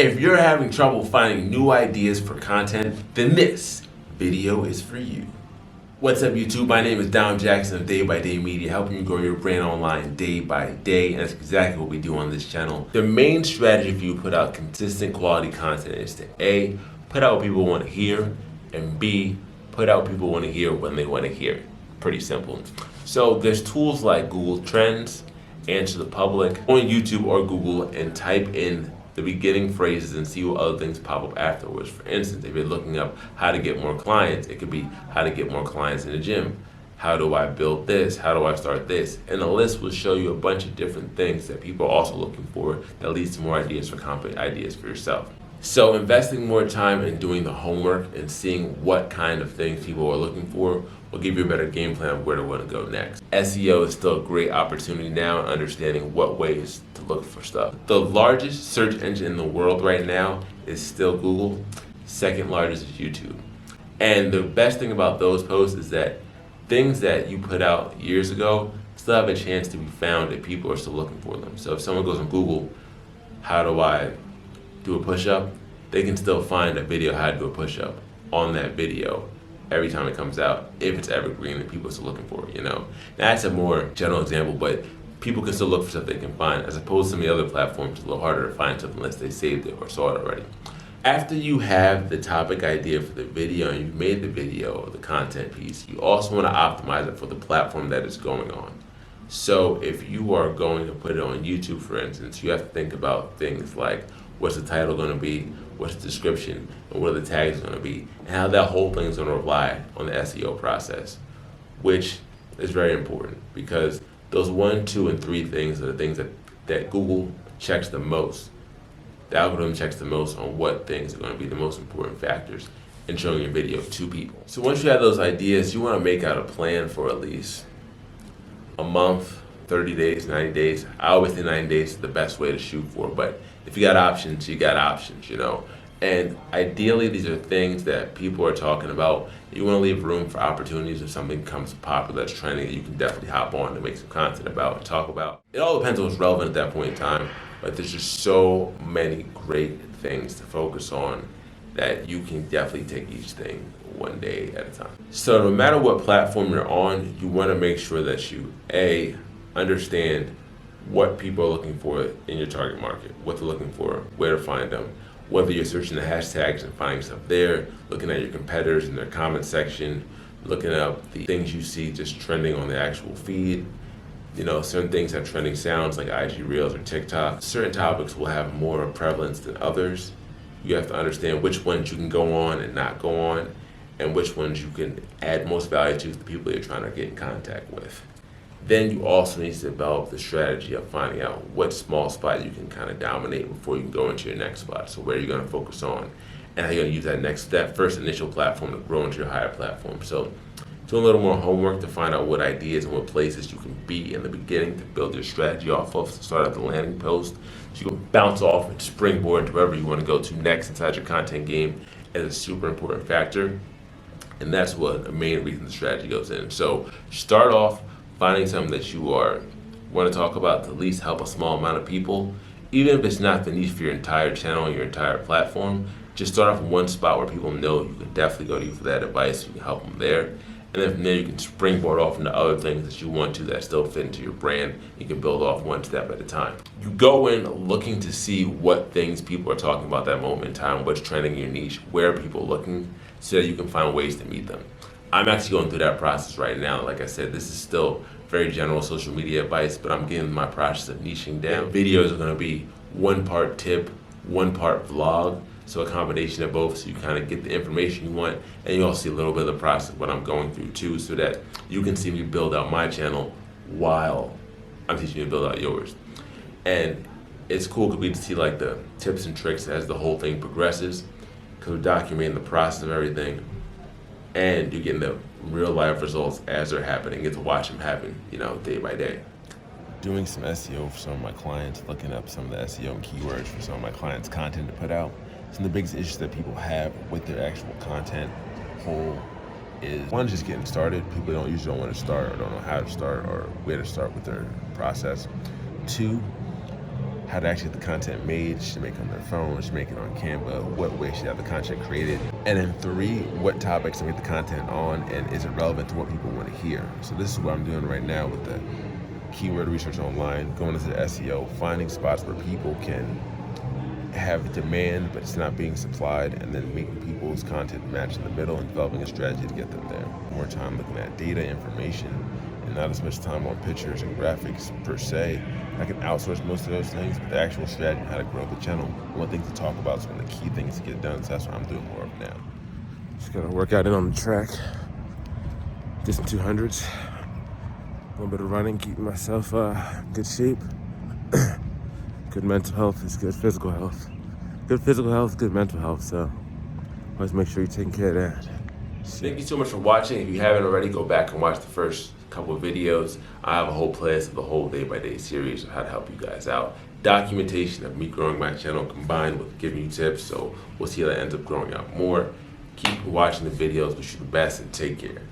If you're having trouble finding new ideas for content, then this video is for you. What's up, YouTube? My name is Dom Jackson of Day by Day Media, helping you grow your brand online day by day, and that's exactly what we do on this channel. The main strategy for you to put out consistent quality content is to A, put out what people want to hear, and B, put out what people want to hear when they want to hear it. Pretty simple. So there's tools like Google Trends, Answer the Public, on YouTube or Google, and type in the beginning phrases and see what other things pop up afterwards. For instance, if you're looking up how to get more clients, it could be how to get more clients in the gym. How do I build this? How do I start this? And the list will show you a bunch of different things that people are also looking for that leads to more ideas for content ideas for yourself. So investing more time in doing the homework and seeing what kind of things people are looking for will give you a better game plan of where to want to go next. SEO is still a great opportunity now in understanding what ways to look for stuff. The largest search engine in the world right now is still Google. Second largest is YouTube. And the best thing about those posts is that things that you put out years ago still have a chance to be found if people are still looking for them. So if someone goes on Google, how do I do a push-up, they can still find a video how to do a push-up on that video every time it comes out, if it's evergreen and people are still looking for it, you know. Now, that's a more general example, but people can still look for stuff they can find, as opposed to some of the other platforms, it's a little harder to find stuff unless they saved it or saw it already. After you have the topic idea for the video and you've made the video or the content piece, you also want to optimize it for the platform that it's going on. So if you are going to put it on YouTube, for instance, you have to think about things like, what's the title going to be, what's the description, and what are the tags going to be, and how that whole thing is going to rely on the SEO process, which is very important because those 1, 2, and 3 things are the things that Google checks the most. The algorithm checks the most on what things are going to be the most important factors in showing your video to people. So once you have those ideas, you want to make out a plan for at least a month, 30 days, 90 days. I always think 90 days is the best way to shoot for, but if you got options, you got options, you know. And ideally, these are things that people are talking about. You want to leave room for opportunities if something becomes popular that's trending that you can definitely hop on to make some content about and talk about. It all depends on what's relevant at that point in time, but there's just so many great things to focus on that you can definitely take each thing one day at a time. So no matter what platform you're on, you want to make sure that you, A, understand what people are looking for in your target market, what they're looking for, where to find them, whether you're searching the hashtags and finding stuff there, looking at your competitors in their comment section, looking up the things you see just trending on the actual feed. You know, certain things have trending sounds like IG Reels or TikTok. Certain topics will have more prevalence than others. You have to understand which ones you can go on and not go on, and which ones you can add most value to the people you're trying to get in contact with. Then you also need to develop the strategy of finding out what small spot you can kind of dominate before you can go into your next spot. So where you're going to focus on and how you're going to use that first initial platform to grow into your higher platform. So do a little more homework to find out what ideas and what places you can be in the beginning to build your strategy off of, to start at the landing post. So you can bounce off and springboard to wherever you want to go to next inside your content game is a super important factor. And that's what the main reason the strategy goes in. So start off finding something that you want to talk about to at least help a small amount of people. Even if it's not the niche for your entire channel and your entire platform, just start off in one spot where people know you can definitely go to you for that advice. You can help them there. And then from there, you can springboard off into other things that you want to that still fit into your brand. You can build off one step at a time. You go in looking to see what things people are talking about that moment in time, what's trending in your niche, where are people looking, so that you can find ways to meet them. I'm actually going through that process right now. Like I said, this is still very general social media advice, but I'm getting my process of niching down. Videos are going to be 1 part tip, 1 part vlog, so a combination of both, so you kind of get the information you want, and you also see a little bit of the process of what I'm going through too, so that you can see me build out my channel while I'm teaching you to build out yours. And it's cool to see like the tips and tricks as the whole thing progresses, because we're documenting the process of everything, and you're getting the real life results as they're happening. You get to watch them happen, you know, day by day. Doing some SEO for some of my clients, looking up some of the SEO and keywords for some of my clients' content to put out. Some of the biggest issues that people have with their actual content whole is, one, just getting started. People usually don't want to start or don't know how to start or where to start with their process. 2, how to actually get the content made. Should make it on their phone, should make it on Canva, what way should have the content created. And then 3, what topics to make the content on, and is it relevant to what people want to hear? So this is what I'm doing right now with the keyword research online, going into the SEO, finding spots where people can have demand but it's not being supplied, and then making people's content match in the middle and developing a strategy to get them there. More time looking at data, information, and not as much time on pictures and graphics per se. I can outsource most of those things, but the actual strategy on how to grow the channel, one thing to talk about is one of the key things to get done, so that's what I'm doing more of now. Just gotta work out in on the track, do some 200s, a little bit of running, keeping myself in good shape. Good mental health is good physical health. Good physical health is good mental health, so always make sure you're taking care of that. Thank you so much for watching. If you haven't already, go back and watch the first couple of videos. I have a whole playlist of the whole day-by-day series of how to help you guys out. Documentation of me growing my channel combined with giving you tips, so we'll see how that ends up growing out more. Keep watching the videos. Wish you the best and take care.